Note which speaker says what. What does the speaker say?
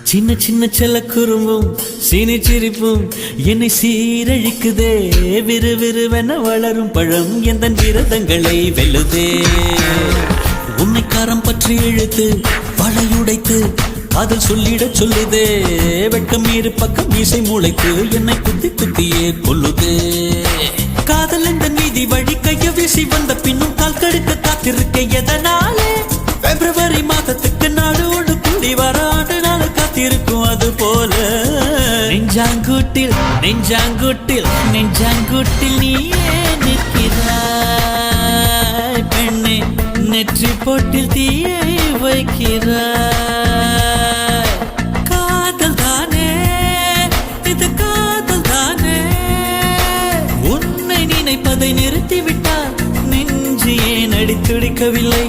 Speaker 1: சின்ன சின்ன செல்ல குறும்பும் சீனி சிரிப்பும் என்னை சீரழிக்குதே. விறுவிறுவென வளரும் பழம் எந்த விரதங்களை வெல்லுதே. உன்னை காரம் பற்றி இழுத்து வளையுடைத்து காதல் சொல்லிட சொல்லுதே. வெட்கம் மீறு பக்கம் மீசை முளைத்து என்னை குத்தி குத்தியே கொல்லுதே. காதல் என்ற நீதி வழி கைய வீசி வந்த பின்னும் கால் கடுக்க காத்திருக்க எதனாலே? பிப்ரவரி மாதத்துக்கு நாடு ஒன்று கூடி வர ஆண்டு நாள் காத்திருக்கும். அது போல நெஞ்சாங்கூட்டில் நெஞ்சாங்கூட்டில் நெஞ்சாங்கூட்டில் நீயே நிற்கிறாய் பெண்ணே. நெற்றி போட்டில் தீயை வைக்கிறாய். காதல் தானே இது, காதல் தானே. உன்னை நினைப்பதை நிறுத்திவிட்டால் நெஞ்சு ஏன் அடித்துடிக்கவில்லை?